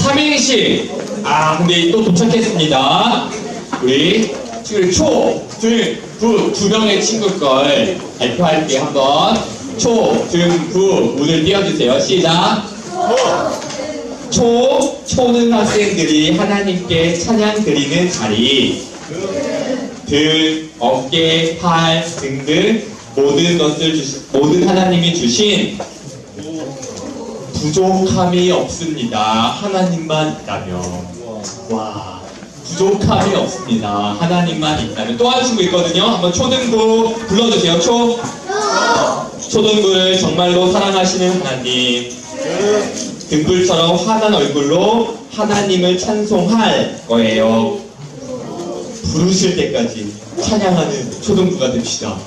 삼행시. 근데 또 도착했습니다. 우리 친구들 초, 등, 부 두 명의 친구 걸 발표할게요. 한번 초, 등, 부 오늘 띄워주세요. 시작. 초는 학생들이 하나님께 찬양 드리는 자리. 등, 어깨, 팔, 등등 모든 하나님이 주신 부족함이 없습니다. 하나님만 있다면. 와, 부족함이 없습니다. 하나님만 있다면. 또 한 친구 있거든요. 한번 초등부 불러주세요. 초등부를 정말로 사랑하시는 하나님. 등불처럼 환한 얼굴로 하나님을 찬송할 거예요. 부르실 때까지 찬양하는 초등부가 됩시다.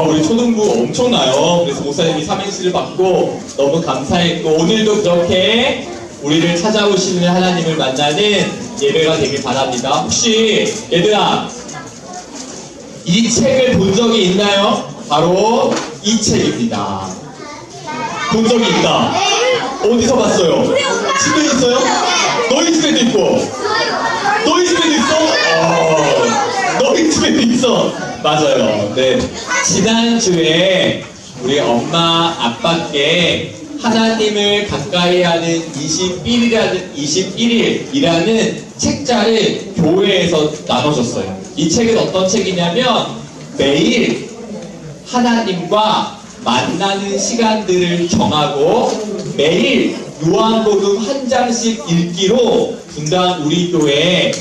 우리 초등부 엄청나요. 그래서 목사님이 삼행시를 받고 너무 감사했고, 오늘도 그렇게 우리를 찾아오시는 하나님을 만나는 예배가 되길 바랍니다. 혹시 얘들아, 이 책을 본 적이 있나요? 바로 이 책입니다. 본 적이 있다. 어디서 봤어요? 집에 있어요? 너희 집에도 있고, 너희 집에도 있어? 너희 집에도 있어. 맞아요. 네. 지난주에 우리 엄마 아빠께 하나님을 가까이 하는 21일이라는 책자를 교회에서 나눠줬어요. 이 책은 어떤 책이냐면 매일 하나님과 만나는 시간들을 정하고 매일 요한복음 한 장씩 읽기로 분당 우리 교회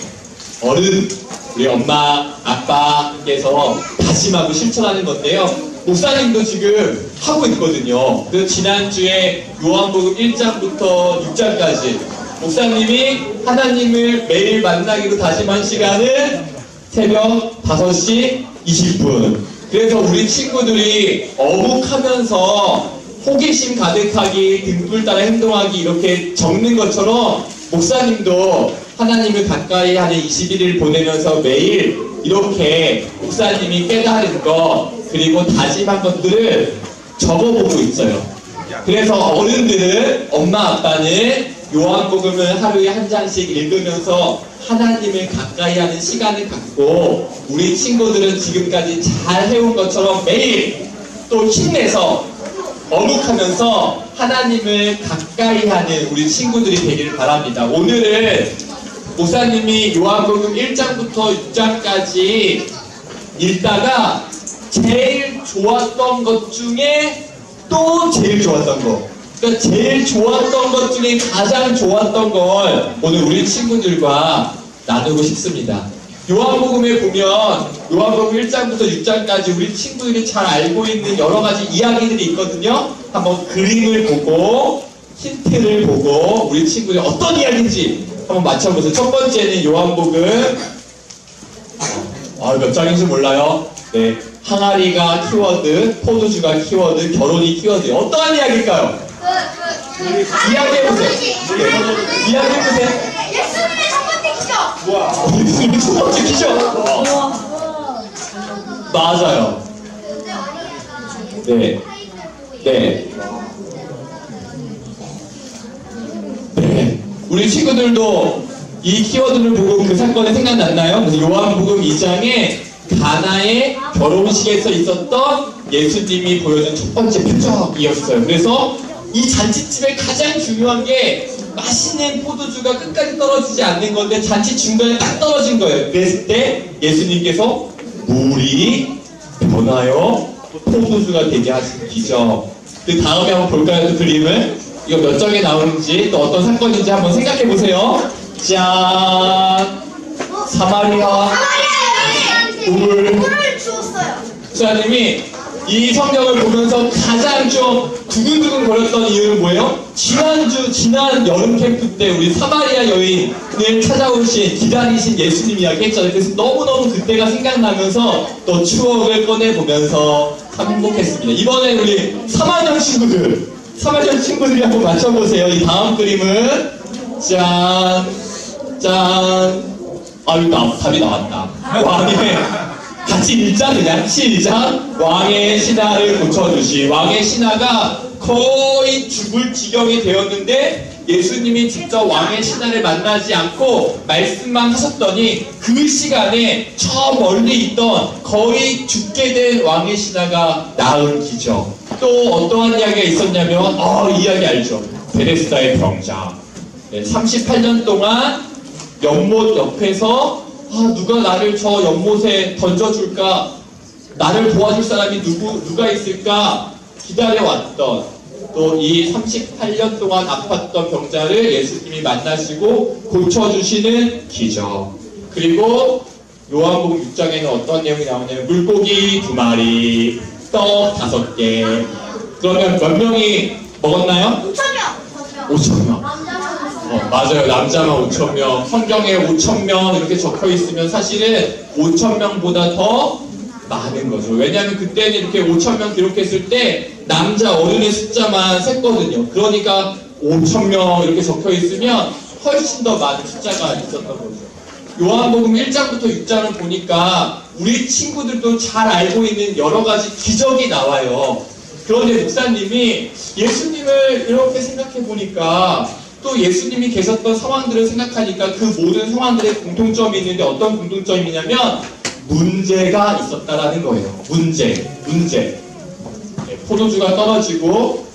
어른, 우리 엄마, 아빠께서 다짐하고 실천하는 건데요. 목사님도 지금 하고 있거든요. 그래서 지난주에 요한복음 1장부터 6장까지 목사님이 하나님을 매일 만나기로 다짐한 시간은 새벽 5시 20분. 그래서 우리 친구들이 어묵하면서 호기심 가득하기, 등불 따라 행동하기 이렇게 적는 것처럼 목사님도 하나님을 가까이 하는 21일 보내면서 매일 이렇게 목사님이 깨달은 것 그리고 다짐한 것들을 적어보고 있어요. 그래서 어른들은, 엄마 아빠는 요한복음을 하루에 한 장씩 읽으면서 하나님을 가까이 하는 시간을 갖고, 우리 친구들은 지금까지 잘 해온 것처럼 매일 또 힘내서 어묵하면서 하나님을 가까이 하는 우리 친구들이 되기를 바랍니다. 오늘은 목사님이 요한복음 1장부터 6장까지 읽다가 제일 좋았던 것 중에 또 제일 좋았던 것, 그러니까 제일 좋았던 것 중에 가장 좋았던 걸 오늘 우리 친구들과 나누고 싶습니다. 요한복음에 보면 요한복음 1장부터 6장까지 우리 친구들이 잘 알고 있는 여러 가지 이야기들이 있거든요. 한번 그림을 보고 힌트를 보고 우리 친구들이 어떤 이야기인지 한번 맞춰보세요. 첫 번째는 요한복음 몇 장인지 몰라요. 네, 항아리가 키워드, 포도주가 키워드, 결혼이 키워드. 어떠한 이야기일까요? 이야기해보세요. 이야기해보세요. 예수님의 첫 번째 기적. 와, 예수님의 첫 번째 기적. 맞아요. 네. 네. 네. 우리 친구들도 이 키워드를 보고 그 사건이 생각났나요? 그래서 요한복음 2장에 가나의 결혼식에서 있었던 예수님이 보여준 첫 번째 표적이었어요. 그래서 이 잔치집의 가장 중요한 게 맛있는 포도주가 끝까지 떨어지지 않는 건데 잔치 중간에 딱 떨어진 거예요. 그랬을 때 예수님께서 물이 변하여 포도주가 되게 하신 기적. 그 다음에 한번 볼까요? 그 그림을. 이거 몇 장에 나오는지 또 어떤 사건인지 한번 생각해 보세요. 짠! 사마리아 물을 주었어요. 목사님이 이 성경을 보면서 가장 좀 두근두근 거렸던 이유는 뭐예요? 지난 여름 캠프 때 우리 사마리아 여인을 찾아오신, 기다리신 예수님 이야기 했잖아요. 그래서 너무너무 그때가 생각나면서 또 추억을 꺼내보면서 참 행복했습니다. 이번엔 우리 3학년 친구들이 한번 맞춰보세요. 이 다음 그림은 짠! 이거 답이 나왔다. 왕의 같이 읽자. 그냥 시작. 왕의 신하를 고쳐주시. 왕의 신하가 거의 죽을 지경이 되었는데 예수님이 직접 왕의 신하를 만나지 않고 말씀만 하셨더니 그 시간에 저 멀리 있던 거의 죽게 된 왕의 신하가 나은 기적. 또 어떠한 이야기가 있었냐면 이 이야기 알죠? 베데스다의 병자. 38년 동안 연못 옆에서 누가 나를 저 연못에 던져줄까? 나를 도와줄 사람이 누가 있을까? 기다려왔던 또 이 38년 동안 아팠던 병자를 예수님이 만나시고 고쳐주시는 기적. 그리고 요한복음 6장에는 어떤 내용이 나오냐면 물고기 2마리, 떡 5개. 그러면 몇 명이 먹었나요? 5,000명. 5,000명. 남자만 맞아요. 남자만 5,000명. 성경에 5,000명 이렇게 적혀 있으면 사실은 5,000명보다 더 많은 거죠. 왜냐하면 그때는 이렇게 5,000명 기록했을 때 남자 어른의 숫자만 셌거든요. 그러니까 5,000명 이렇게 적혀 있으면 훨씬 더 많은 숫자가 있었던 거죠. 요한복음 1장부터 6장을 보니까 우리 친구들도 잘 알고 있는 여러 가지 기적이 나와요. 그런데 목사님이 예수님을 이렇게 생각해 보니까 또 예수님이 계셨던 상황들을 생각하니까 그 모든 상황들의 공통점이 있는데 어떤 공통점이냐면 문제가 있었다라는 거예요. 문제. 포도주가 떨어지고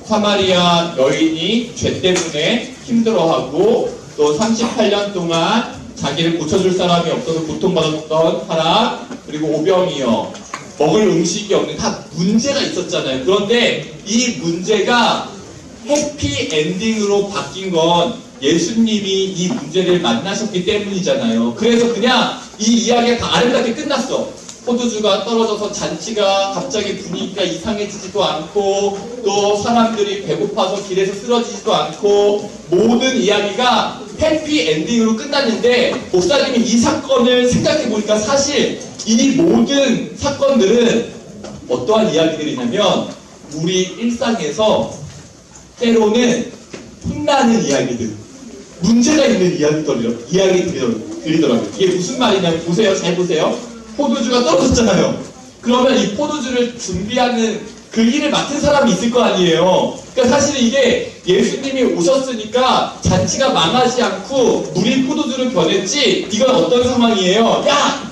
사마리아 여인이 죄 때문에 힘들어하고 또 38년 동안 자기를 고쳐줄 사람이 없어서 고통받았던 사람, 그리고 오병이어, 먹을 음식이 없는 다 문제가 있었잖아요. 그런데 이 문제가 해피 엔딩으로 바뀐 건 예수님이 이 문제를 만나셨기 때문이잖아요. 그래서 그냥 이 이야기가 다 아름답게 끝났어. 포도주가 떨어져서 잔치가 갑자기 분위기가 이상해지지도 않고 또 사람들이 배고파서 길에서 쓰러지지도 않고 모든 이야기가 해피 엔딩으로 끝났는데 목사님이 이 사건을 생각해 보니까 사실 이 모든 사건들은 어떠한 이야기들이냐면 우리 일상에서 때로는 혼나는 이야기들, 문제가 있는 이야기들이더라고요. 이게 무슨 말이냐면 보세요. 잘 보세요. 포도주가 떨어졌잖아요. 그러면 이 포도주를 준비하는 그 일을 맡은 사람이 있을 거 아니에요. 그러니까 사실 이게 예수님이 오셨으니까 잔치가 망하지 않고 물이 포도주를 변했지 이건 어떤 상황이에요? 야!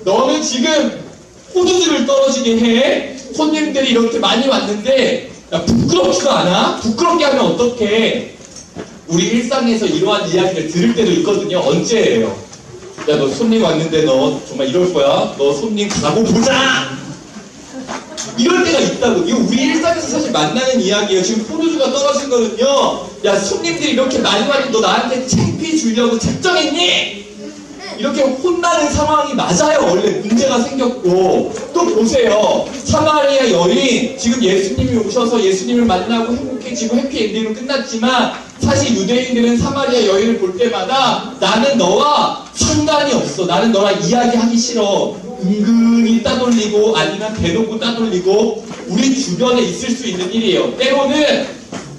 너는 지금 포도주를 떨어지게 해? 손님들이 이렇게 많이 왔는데 야, 부끄럽지도 않아? 부끄럽게 하면 어떡해? 우리 일상에서 이러한 이야기를 들을 때도 있거든요. 언제예요? 야, 너 손님 왔는데 너 정말 이럴 거야? 너 손님 가고 보자! 이럴 때가 있다고. 이거 우리 일상에서 사실 만나는 이야기예요. 지금 포도주가 떨어진 거는요. 야, 손님들이 이렇게 많이 왔는데 너 나한테 창피 주려고 작정했니? 이렇게 혼나는 상황이 맞아요. 원래 문제가 생겼고. 또 보세요. 사마리아 여인, 지금 예수님이 오셔서 예수님을 만나고 행복해지고 해피엔딩으로 끝났지만 사실 유대인들은 사마리아 여인을 볼 때마다 나는 너와 상관이 없어. 나는 너랑 이야기하기 싫어. 은근히 따돌리고 아니면 대놓고 따돌리고 우리 주변에 있을 수 있는 일이에요. 때로는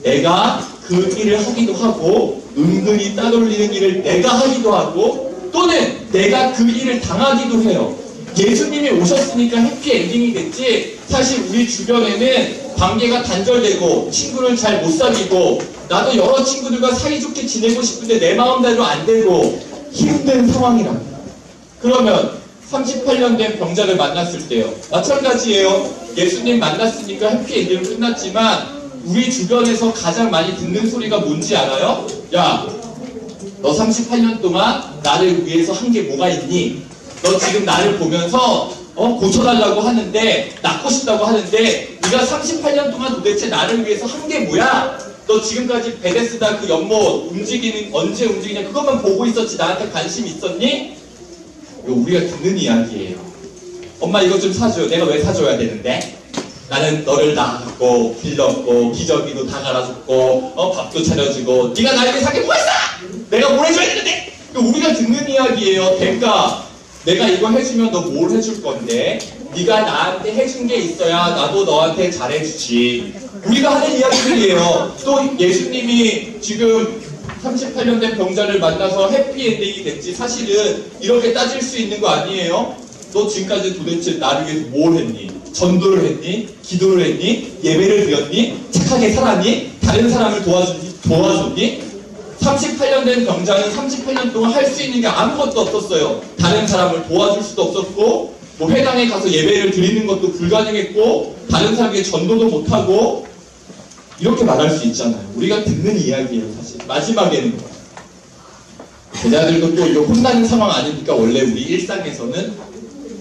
내가 그 일을 하기도 하고 은근히 따돌리는 일을 내가 하기도 하고 또는 내가 그 일을 당하기도 해요. 예수님이 오셨으니까 해피엔딩이 됐지 사실 우리 주변에는 관계가 단절되고 친구를 잘 못 사귀고 나도 여러 친구들과 사이좋게 지내고 싶은데 내 마음대로 안 되고 힘든 상황이랍니다. 그러면 38년 된 병자를 만났을 때요. 마찬가지예요. 예수님 만났으니까 해피엔딩으로 끝났지만 우리 주변에서 가장 많이 듣는 소리가 뭔지 알아요? 야, 너 38년 동안 나를 위해서 한 게 뭐가 있니? 너 지금 나를 보면서 고쳐달라고 하는데 낫고 싶다고 하는데 네가 38년 동안 도대체 나를 위해서 한 게 뭐야? 너 지금까지 베데스다 그 연못 언제 움직이냐 그것만 보고 있었지 나한테 관심 있었니? 이거 우리가 듣는 이야기예요. 엄마 이거 좀 사줘. 내가 왜 사줘야 되는데? 나는 너를 낳았고 길렀고 기저귀도 다 갈아줬고 밥도 차려주고 네가 나에게 산 게 뭐가 있어? 내가 뭘 해줘야 되는데? 이거 우리가 듣는 이야기예요. 대가 내가 이거 해주면 너 뭘 해줄 건데? 네가 나한테 해준 게 있어야 나도 너한테 잘해주지. 우리가 하는 이야기들이에요. 또 예수님이 지금 38년 된 병자를 만나서 해피엔딩이 됐지 사실은 이렇게 따질 수 있는 거 아니에요? 너 지금까지 도대체 나를 위해서 뭘 했니? 전도를 했니? 기도를 했니? 예배를 드렸니? 착하게 살았니? 다른 사람을 도와줬니? 도와줬니? 38년 된 병자는 38년 동안 할 수 있는 게 아무것도 없었어요. 다른 사람을 도와줄 수도 없었고, 뭐 회당에 가서 예배를 드리는 것도 불가능했고, 다른 사람에게 전도도 못하고, 이렇게 말할 수 있잖아요. 우리가 듣는 이야기예요, 사실. 마지막에는. 제자들도 또 이거 혼나는 상황 아닙니까? 원래 우리 일상에서는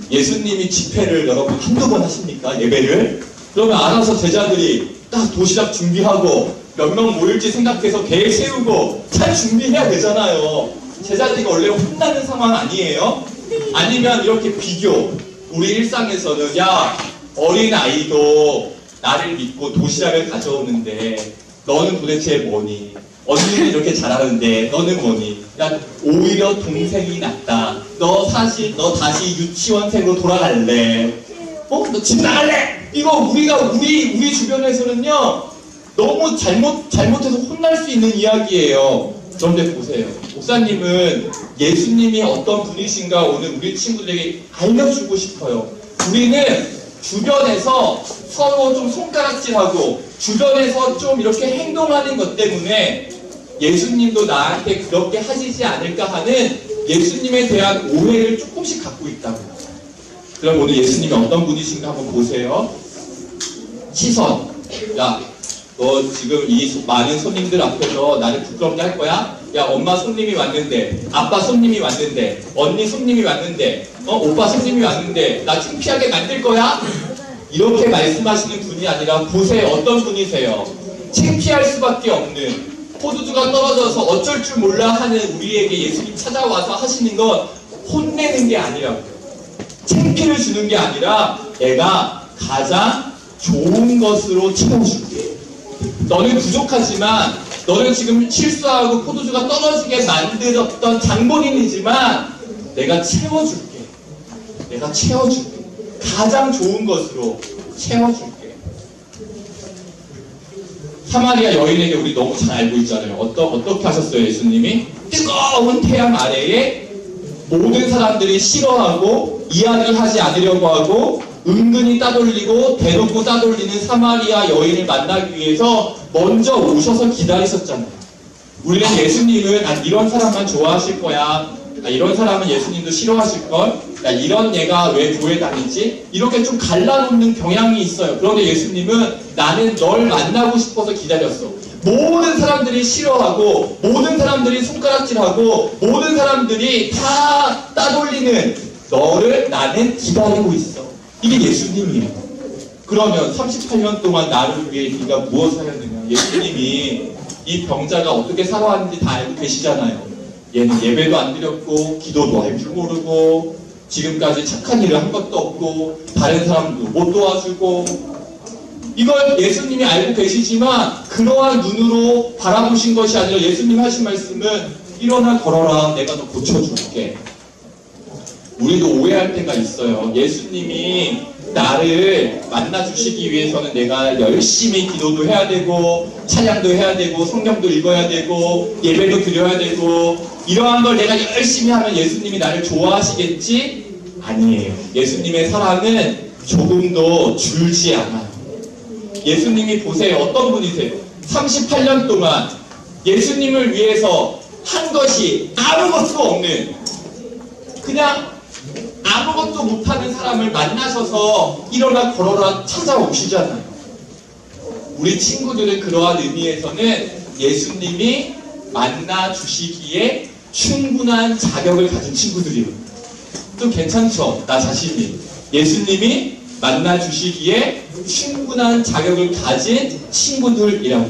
예수님이 집회를 여러분 한두 번 하십니까? 예배를? 그러면 알아서 제자들이 딱 도시락 준비하고 몇 명 모일지 생각해서 계획 세우고 잘 준비해야 되잖아요. 제자들이 원래 혼나는 상황 아니에요? 아니면 이렇게 비교. 우리 일상에서는 야, 어린 아이도 나를 믿고 도시락을 가져오는데 너는 도대체 뭐니? 언니는 이렇게 잘하는데 너는 뭐니? 야, 오히려 동생이 낫다. 너 다시 유치원생으로 돌아갈래? 너 집 나갈래? 이거 우리 주변에서는요 너무 잘못해서 혼날 수 있는 이야기예요. 그런데 보세요. 목사님은 예수님이 어떤 분이신가 오늘 우리 친구들에게 알려주고 싶어요. 우리는 주변에서 서로 좀 손가락질하고 주변에서 좀 이렇게 행동하는 것 때문에 예수님도 나한테 그렇게 하시지 않을까 하는 예수님에 대한 오해를 조금씩 갖고 있다고. 그럼 오늘 예수님이 어떤 분이신가 한번 보세요. 시선. 야, 너 지금 이 많은 손님들 앞에서 나를 부끄럽게 할 거야? 야, 엄마 손님이 왔는데, 아빠 손님이 왔는데, 언니 손님이 왔는데, 오빠 손님이 왔는데 나 창피하게 만들 거야? 이렇게 말씀하시는 분이 아니라 보세요. 어떤 분이세요? 창피할 수밖에 없는, 포도주가 떨어져서 어쩔 줄 몰라 하는 우리에게 예수님 찾아와서 하시는 건 혼내는 게 아니라고요. 창피를 주는 게 아니라 내가 가장 좋은 것으로 채워줄게. 너는 부족하지만, 너는 지금 실수하고 포도주가 떨어지게 만들었던 장본인이지만 내가 채워줄게. 내가 채워줄게. 가장 좋은 것으로 채워줄게. 사마리아 여인에게 우리 너무 잘 알고 있잖아요. 어떻게 하셨어요, 예수님이? 뜨거운 태양 아래에 모든 사람들이 싫어하고 이야기하지 않으려고 하고 은근히 따돌리고 대놓고 따돌리는 사마리아 여인을 만나기 위해서 먼저 오셔서 기다리셨잖아요. 우리는 예수님은 이런 사람만 좋아하실 거야. 이런 사람은 예수님도 싫어하실걸? 이런 얘가 왜 교회 다니지? 이렇게 좀 갈라놓는 경향이 있어요. 그런데 예수님은 나는 널 만나고 싶어서 기다렸어. 모든 사람들이 싫어하고 모든 사람들이 손가락질하고 모든 사람들이 다 따돌리는 너를 나는 기다리고 있어. 이게 예수님이에요. 그러면 38년 동안 나를 위해 네가 무엇을 하였느냐? 예수님이 이 병자가 어떻게 살아왔는지 다 알고 계시잖아요. 얘는 예배도 안 드렸고 기도도 할 줄 모르고 지금까지 착한 일을 한 것도 없고 다른 사람도 못 도와주고, 이걸 예수님이 알고 계시지만 그러한 눈으로 바라보신 것이 아니라 예수님 하신 말씀은 일어나 걸어라, 내가 너 고쳐줄게. 우리도 오해할 때가 있어요. 예수님이 나를 만나주시기 위해서는 내가 열심히 기도도 해야 되고 찬양도 해야 되고 성경도 읽어야 되고 예배도 드려야 되고 이러한 걸 내가 열심히 하면 예수님이 나를 좋아하시겠지? 아니에요. 예수님의 사랑은 조금도 줄지 않아요. 예수님이 보세요. 어떤 분이세요? 38년 동안 예수님을 위해서 한 것이 아무것도 없는, 그냥 아무것도 못하는 사람을 만나셔서 일어나 걸어라 찾아오시잖아요. 우리 친구들은 그러한 의미에서는 예수님이 만나주시기에 충분한 자격을 가진 친구들이에요. 좀 괜찮죠? 나 자신이. 예수님이 만나주시기에 충분한 자격을 가진 친구들이라고.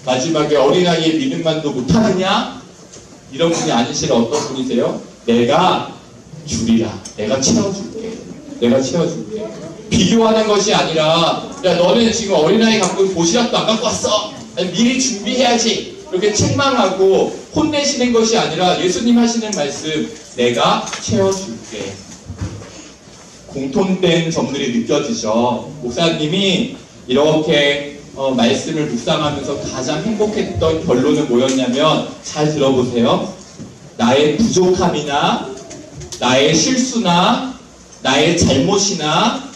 마지막에 어린아이의 믿음만도 못하느냐? 이런 분이 아니시라 어떤 분이세요? 내가 주리라. 내가 채워줄게. 내가 채워줄게. 비교하는 것이 아니라, 야, 너는 지금 어린아이 갖고 도시락도 안 갖고 왔어. 아니, 미리 준비해야지. 이렇게 책망하고 혼내시는 것이 아니라 예수님 하시는 말씀, 내가 채워줄게. 공통된 점들이 느껴지죠. 목사님이 이렇게 말씀을 묵상하면서 가장 행복했던 결론은 뭐였냐면, 잘 들어보세요. 나의 부족함이나 나의 실수나 나의 잘못이나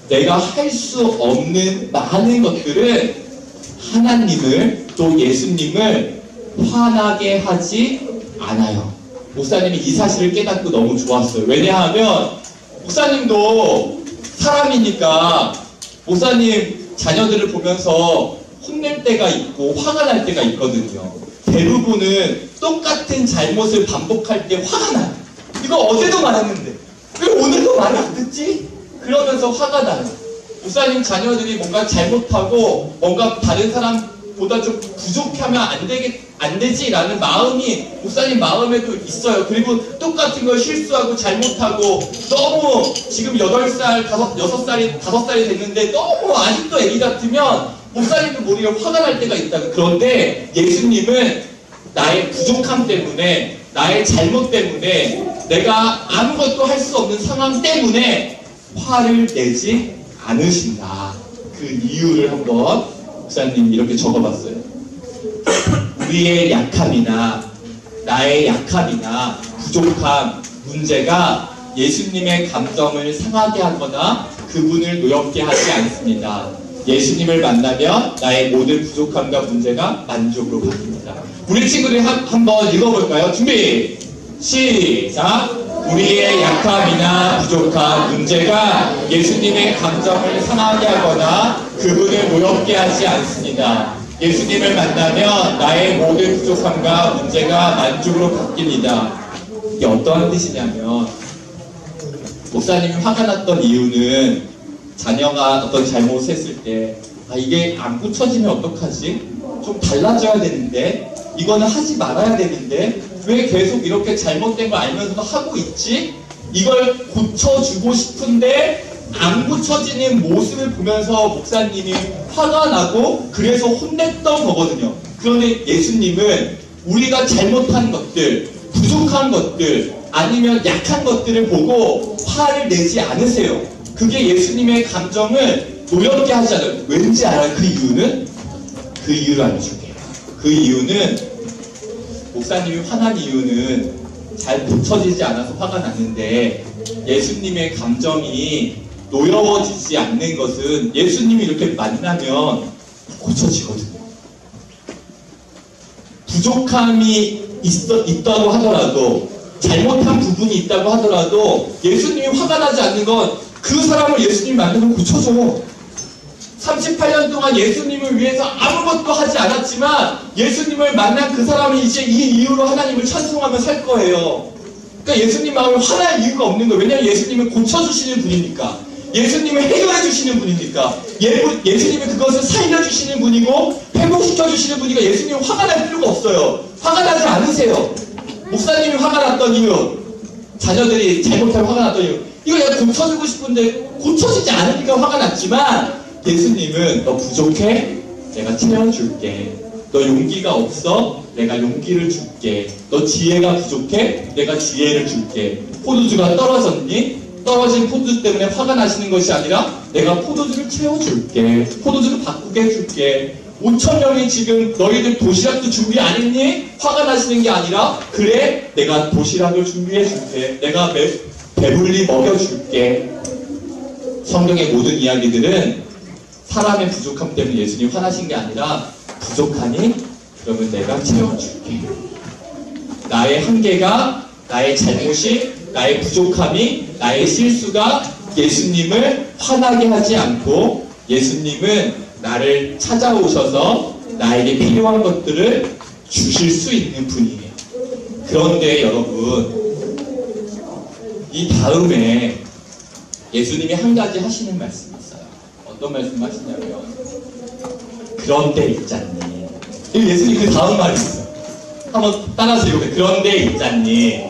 내가 할 수 없는 많은 것들은 하나님을 또 예수님을 화나게 하지 않아요. 목사님이 이 사실을 깨닫고 너무 좋았어요. 왜냐하면 목사님도 사람이니까 목사님 자녀들을 보면서 혼낼 때가 있고 화가 날 때가 있거든요. 대부분은 똑같은 잘못을 반복할 때 화가 나요. 이거 어제도 말했는데 왜 오늘도 말 안 듣지? 그러면서 화가 나요. 목사님 자녀들이 뭔가 잘못하고 뭔가 다른 사람보다 좀 부족하면 안 되지라는 마음이 목사님 마음에도 있어요. 그리고 똑같은 걸 실수하고 잘못하고 너무 지금 8살, 5살이 됐는데 너무 아직도 애기 같으면 목사님도 모르게 화가 날 때가 있다. 그런데 예수님은 나의 부족함 때문에 나의 잘못 때문에 내가 아무것도 할 수 없는 상황 때문에 화를 내지 않으신다. 그 이유를 한번 목사님 이렇게 적어봤어요. 우리의 약함이나 나의 약함이나 부족함, 문제가 예수님의 감정을 상하게 하거나 그분을 노엽게 하지 않습니다. 예수님을 만나면 나의 모든 부족함과 문제가 만족으로 바뀝니다. 우리 친구들 한번 읽어볼까요? 준비! 시작! 우리의 약함이나 부족함, 문제가 예수님의 감정을 상하게 하거나 그분을 노엽게 하지 않습니다. 예수님을 만나면 나의 모든 부족함과 문제가 만족으로 바뀝니다. 이게 어떠한 뜻이냐면 목사님이 화가 났던 이유는 자녀가 어떤 잘못을 했을 때 이게 안 고쳐지면 어떡하지? 좀 달라져야 되는데 이거는 하지 말아야 되는데 왜 계속 이렇게 잘못된 걸 알면서도 하고 있지? 이걸 고쳐주고 싶은데 안 고쳐지는 모습을 보면서 목사님이 화가 나고 그래서 혼냈던 거거든요. 그런데 예수님은 우리가 잘못한 것들, 부족한 것들, 아니면 약한 것들을 보고 화를 내지 않으세요. 그게 예수님의 감정을 노엽게 하지 않아요. 왠지 알아요? 그 이유는? 그 이유를 알려줄게요. 그 이유는 목사님이 화난 이유는 잘 고쳐지지 않아서 화가 났는데 예수님의 감정이 노여워지지 않는 것은 예수님이 이렇게 만나면 고쳐지거든요. 부족함이 있다고 하더라도 잘못한 부분이 있다고 하더라도 예수님이 화가 나지 않는 건 그 사람을 예수님이 만나면 고쳐줘요. 38년 동안 예수님을 위해서 아무것도 하지 않았지만 예수님을 만난 그 사람은 이제 이 이유로 하나님을 찬송하며 살 거예요. 그러니까 예수님 마음에 화날 이유가 없는 거예요. 왜냐하면 예수님은 고쳐주시는 분이니까. 예수님을 해결해 주시는 분이니까. 예수님이 그것을 살려주시는 분이고 회복시켜주시는 분이니까 예수님은 화가 날 필요가 없어요. 화가 나지 않으세요. 목사님이 화가 났던 이유, 자녀들이 잘못하면 화가 났던 이유, 이거 내가 고쳐주고 싶은데 고쳐지지 않으니까 화가 났지만 예수님은 너 부족해? 내가 채워줄게. 너 용기가 없어? 내가 용기를 줄게. 너 지혜가 부족해? 내가 지혜를 줄게. 포도주가 떨어졌니? 떨어진 포도주 때문에 화가 나시는 것이 아니라 내가 포도주를 채워줄게. 포도주를 바꾸게 해줄게. 5,000명이 지금 너희들 도시락도 준비 안 했니? 화가 나시는 게 아니라 그래 내가 도시락을 준비해 줄게. 내가 배불리 먹여줄게. 성경의 모든 이야기들은 사람의 부족함 때문에 예수님 화나신 게 아니라 부족하니? 그러면 내가 채워줄게. 나의 한계가, 나의 잘못이, 나의 부족함이, 나의 실수가 예수님을 화나게 하지 않고 예수님은 나를 찾아오셔서 나에게 필요한 것들을 주실 수 있는 분이에요. 그런데 여러분, 이 다음에 예수님이 한 가지 하시는 말씀이 있어요. 어떤 말씀 하시냐면 그런데 있잖니. 예수님 그 다음 말이 있어요. 한번 따라서 읽어보세요. 그런데 있잖니.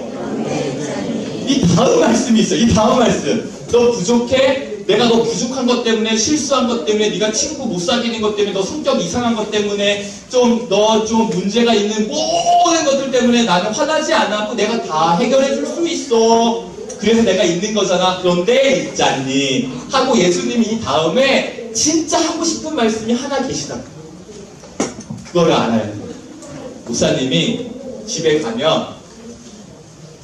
이 다음 말씀이 있어요. 이 다음 말씀. 너 부족해? 내가 너 부족한 것 때문에, 실수한 것 때문에, 네가 친구 못 사귀는 것 때문에, 너 성격 이상한 것 때문에, 너 좀 문제가 있는 모든 것들 때문에 나는 화나지 않았고 내가 다 해결해 줄 수 있어. 그래서 내가 있는 거잖아. 그런데 있잖니. 하고 예수님이 이 다음에 진짜 하고 싶은 말씀이 하나 계시다고. 그거를 알아야 돼요. 목사님이 집에 가면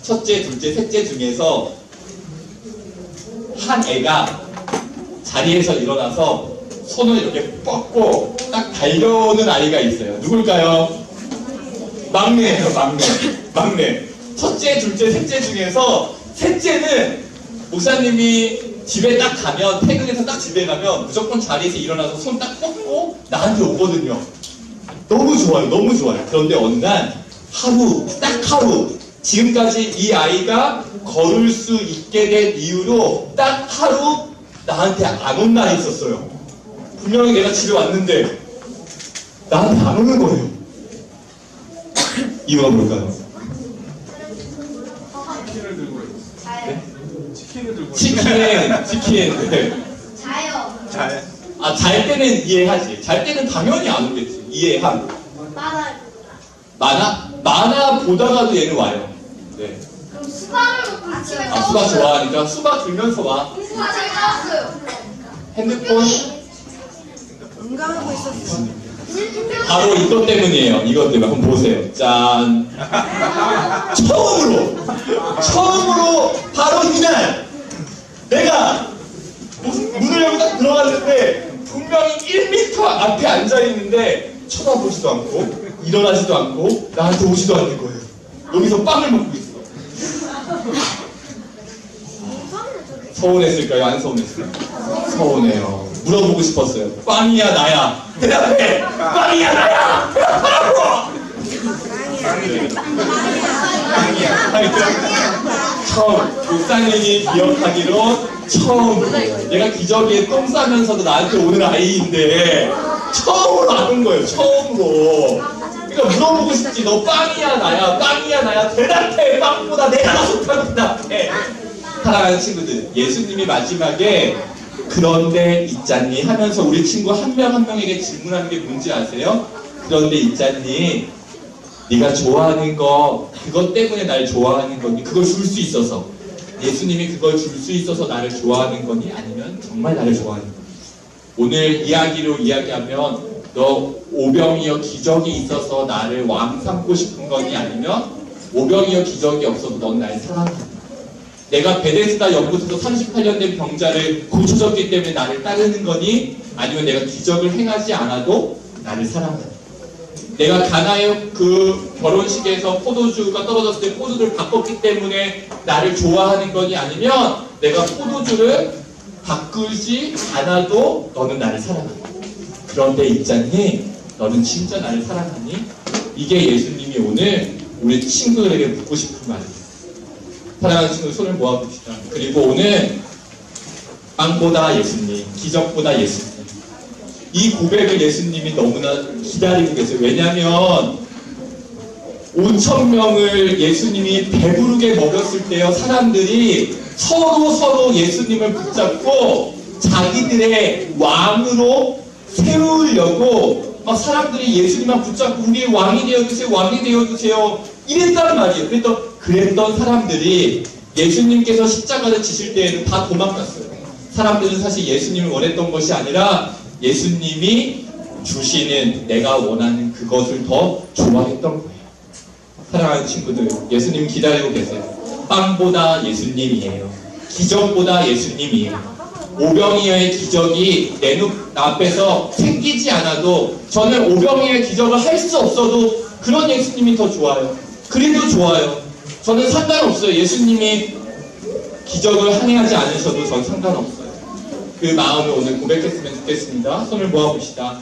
첫째, 둘째, 셋째 중에서 한 애가 자리에서 일어나서 손을 이렇게 뻗고 딱 잘 겨우는 아이가 있어요. 누굴까요? 막내예요, 막내. 첫째, 둘째, 셋째 중에서 셋째는 목사님이 집에 딱 가면, 퇴근해서 딱 집에 가면 무조건 자리에서 일어나서 손 딱 뻗고 나한테 오거든요. 너무 좋아요, 너무 좋아요. 그런데 어느 날 딱 하루, 지금까지 이 아이가 걸을 수 있게 된 이유로 딱 하루 나한테 안 온 날이 있었어요. 분명히 내가 집에 왔는데 나한테 안 오는 거예요. 이유가 뭘까요? 치킨을 들고 자요. 치킨을 들고 치킨. 네. 자요. 잘. 아, 잘 때는 이해하지. 잘 때는 당연히 안 오겠지. 이해함. 만화. 만화 보다가도 얘는 와요. 네. 그럼 수박을 먹고 아침에 아, 수박 좋아하니까 수박 들면서 와. 수박을 따왔어요. 핸드폰 응가하고 있었어. 바로 이것 때문이에요. 이것 때문에 한번 보세요. 짠. 처음으로 바로 이날 내가 문을 열고 딱 들어갔는데 분명히 1m 앞에 앉아 있는데 쳐다보지도 않고 일어나지도 않고 나한테 오지도 않는 거예요. 여기서 빵을 먹고 있어. 서운했을까요? 안 서운했을까요? 서운해요. 물어보고 싶었어요. 빵이야 나야. 대답해. 빵이야 나야. 대답하라고. 처음 목사님이 기억하기로 처음으로 내가 기저귀에 똥 싸면서도 나한테 오는 아이인데 처음으로 안 온 거예요. 처음으로. 그러니까 물어보고 싶지. 너 빵이야 나야. 대답해. 빵보다 내가 더 좋다고 대답해. 사랑하는 친구들, 예수님이 마지막에 그런데 있잖니 하면서 우리 친구 한 명 한 명에게 질문하는 게 뭔지 아세요? 그런데 있잖니 네가 좋아하는 거 그것 때문에 날 좋아하는 거니? 그걸 줄 수 있어서 예수님이 그걸 줄 수 있어서 나를 좋아하는 거니? 아니면 정말 나를 좋아하는 거니? 오늘 이야기로 이야기하면 너 오병이어 기적이 있어서 나를 왕 삼고 싶은 거니? 아니면 오병이어 기적이 없어도 넌 날 사랑하니? 내가 베데스다 연못에서 38년 된 병자를 고쳐줬기 때문에 나를 따르는 거니? 아니면 내가 기적을 행하지 않아도 나를 사랑하니? 내가 가나의 그 결혼식에서 포도주가 떨어졌을 때 포도주를 바꿨기 때문에 나를 좋아하는 거니? 아니면 내가 포도주를 바꾸지 않아도 너는 나를 사랑하니? 그런데 있잖니? 너는 진짜 나를 사랑하니? 이게 예수님이 오늘 우리 친구들에게 묻고 싶은 말이에요. 사랑하는 친구 손을 모아봅시다. 그리고 오늘 빵보다 예수님, 기적보다 예수님. 이 고백을 예수님이 너무나 기다리고 계세요. 왜냐하면 5,000명을 예수님이 배부르게 먹였을 때요, 사람들이 서로 예수님을 붙잡고 자기들의 왕으로 세우려고 막 사람들이 예수님만 붙잡고 우리의 왕이 되어주세요 이랬단 말이에요. 그랬던 사람들이 예수님께서 십자가를 지실 때에는 다 도망갔어요. 사람들은 사실 예수님을 원했던 것이 아니라 예수님이 주시는 내가 원하는 그것을 더 좋아했던 거예요. 사랑하는 친구들, 예수님 기다리고 계세요. 빵보다 예수님이에요. 기적보다 예수님이에요. 오병이어의 기적이 내 눈앞에서 생기지 않아도 저는 오병이어의 기적을 할 수 없어도 그런 예수님이 더 좋아요. 그래도 좋아요. 저는 상관없어요. 예수님이 기적을 항해하지 않으셔도 전 상관없어요. 그 마음을 오늘 고백했으면 좋겠습니다. 손을 모아봅시다.